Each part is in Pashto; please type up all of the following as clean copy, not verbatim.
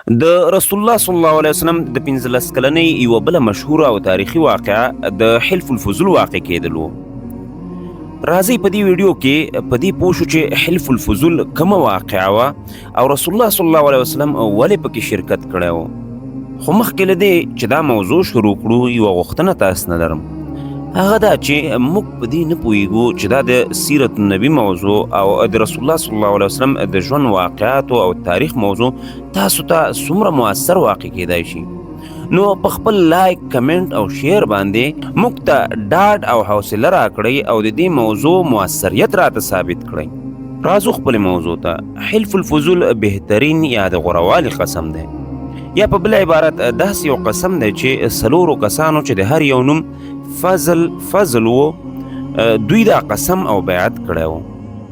د رسول الله صلی الله علیه وسلم د 15 کلنۍ یوه بله مشهوره او تاریخي واقعه د حلف الفضول واقع کېدل و. راځئ په دې ویډیو کې په دې پوه شو چې حلف الفضول کومه واقعه وه او رسول الله صلی الله علیه وسلم ولې پکې شرکت کړی و. خو مخکې له دې چې دا موضوع شروع کړو یوه غوښتنه تاسو نه لرم، هغه دا چې موږ په دې نه پوهیږو چې دا د سیرت النبي موضوع او د رسول الله صلی الله علیه وسلم د ژوند واقعاتو او تاریخ موضوع تاسو ته څومره مؤثر واقع کیدای شي. نو په خپل لایک، کمنټ او شیر باندې موږ ته ډاډ او حوصله راکړئ او د دې موضوع مؤثریت راته ثابت کړئ. راځو خپل موضوع ته. حلف الفضول بهترین یا د غوروالي قسم دی، یا په بل عبارت داسې یو قسم دی چې څلورو کسانو چې د هر یو نوم فضل و دوی دا قسم او بیعت کړی و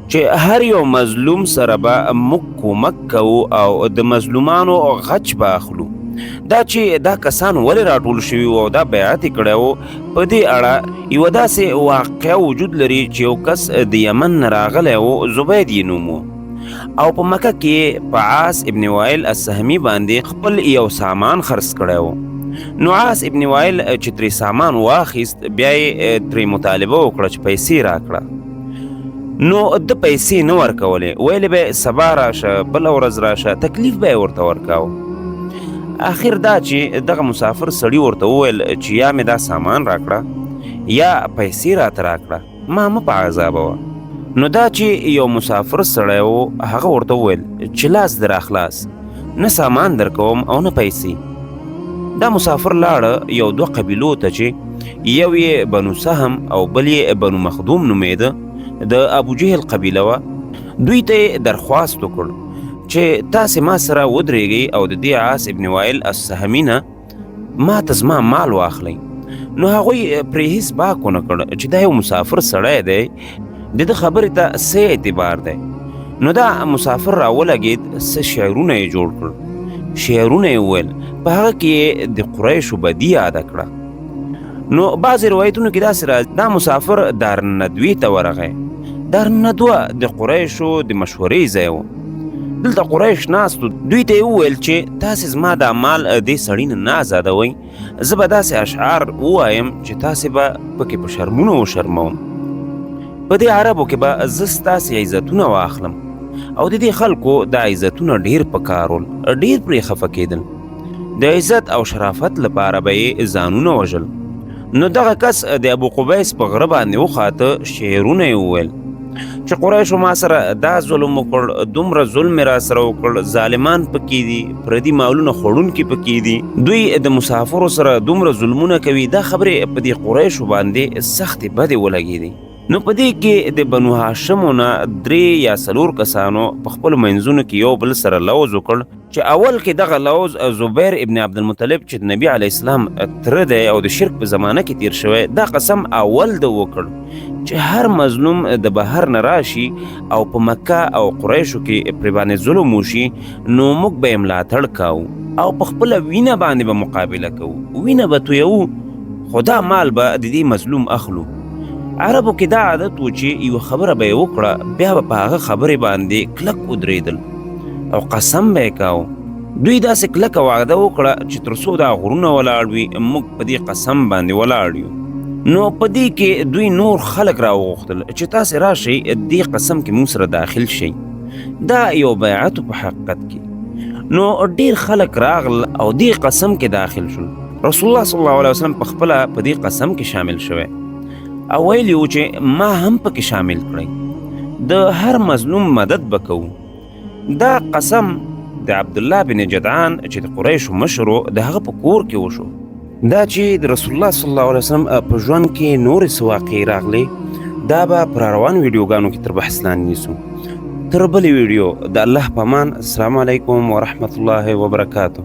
چې هر یو مظلوم سره به موږ کومک کوو او د مظلومانو غچ به اخلو. دا چې دا کسان ولې راټول شوي وو او دا بیعت یې کړی و، په دې اړه یوه داسې واقعه وجود لري چې یو کس د یمن نه راغلی و، زبید یې نوم و، او په مکه کې په عاص ابن وائل السهمي باندې خپل یو سامان خرڅ کړی و. نو عاص ابن وائل چې ترې سامان واخیست بیا یې ترې مطالبه وکړه چې پیسې راکړه. نو د پیسې نه ورکولې، ویلې به سبا راشه، بله ورځ راشه، تکلیف به یې ورته ورکاوه. آخر دا چې دغه مسافر سړي ورته وویل چې یا مې دا سامان راکړه یا پیسې راته راکړه، ما مه په عذابوه. نو دا چې یو مسافر سړی و هغه ورته وویل چې لاس در اخلاص، نه سامان در کوم او نه پیسې. دا مسافر لاړه یو دوه قبیلو ته چې یو یې بنو سهم او بل یې بنو مخدوم نومېده، د ابو جهل قبیله وه. دوی ته یې درخواست وکړ چې تاسې ما سره ودرېږئ او د دې عاص ابن وائل السهمي نه ما ته زما مال واخلئ. نو هغوی پرې هېڅ باک ونه کړ چې دا یو مسافر سړی دی، د ده خبرې ته څه اعتبار دی. نو دا مسافر راولګېد، څه شعرونه یې جوړ کړل، شعرونه یې وویل، په هغه کې د قریشو بدي یاده کړه. نو بعضې روایتونو کې داسې راځي دا مسافر دارالندوې ته ورغی. دارالندوه د قریشو د مشورې ځای و. دلته قریش ناست و، دوی ته یې وویل چې تاسې زما دا مال دې سړي نه ازادوئ، زه به داسې اشعار ووایم چې تاسې به پکې په شرمونو وشرموم. په دې عربو کې به زه ستاسې عزتونه واخلم. او د دې خلکو دا عزتونه ډیر پکارول، ډیر پرې خفه کېدل. د عزت او شرافت لپاره به یې ځانونه وژل. نو دغه کس د ابو قبیس په غره باندې وخاته، شعرونه یې وویل چې قریشو ما سره دا ظلم وکړ، دومره ظلم مې را سره وکړ، ظالمان پکې دي، پردي مالونه خوړونکي پکې دي، دوی د مسافرو سره دومره ظلمونه کوي. دا خبرې په دې قریشو باندې سختې بدې ولګېدې. نو په دې کې د بنو هاشمو نه 3 یا 4 کسانو په خپلو منځونو کې یو بل سره لوز وکړ چې اول کې دغه لوز زبیر ابن عبدالمطلب چې د نبي علیه السلام تره دی او د شرک په زمانه کې تیر شوی، دا قسم اول ده وکړ چې هر مظلوم د بهر نه راشي او په مکه او قریشو کې پرې باندې ظلم وشي، نو موږ به یې ملاتړ کوو او په خپله وینه باندې به مقابله کوو، وینه به تویوو، خو دا مال به د دې مظلوم اخلو. عربو کې دا عادت و چې یوه خبره به یې وکړه بیا به په هغه خبرې باندې کلک ودرېدل او قسم به یې کاوه. دوی داسې کلکه وعده وکړه چې تر څو دا غرونه ولاړ وي موږ په دې قسم باندې ولاړ یو. نو په دې کې دوی نور خلک راوغوښتل چې تاسې راشئ دې قسم کې موږ سره داخل شئ، دا یو بیعت په حقیقت کې. نو ډېر خلک راغل او دې قسم کې داخل شول. رسول الله صلی الله علیه وسلم په خپله په دې قسم کې شامل شوی او ویلی و چې ما هم پکې شامل کړئ، د هر مظلوم مدد به کوو. دا قسم د عبدالله بن جدعان چې د قریشو مشر و د هغه په کور کې وشو. دا چې د رسول الله صلی الله علیه وسلم په ژوند کې نورې څه واقعې راغلې دا به پر روانو ویډیوګانو کې تر بحث لاندې نیسو. تر بلې ویډیو د الله په امان. السلام علیکم ورحمة الله وبرکاته.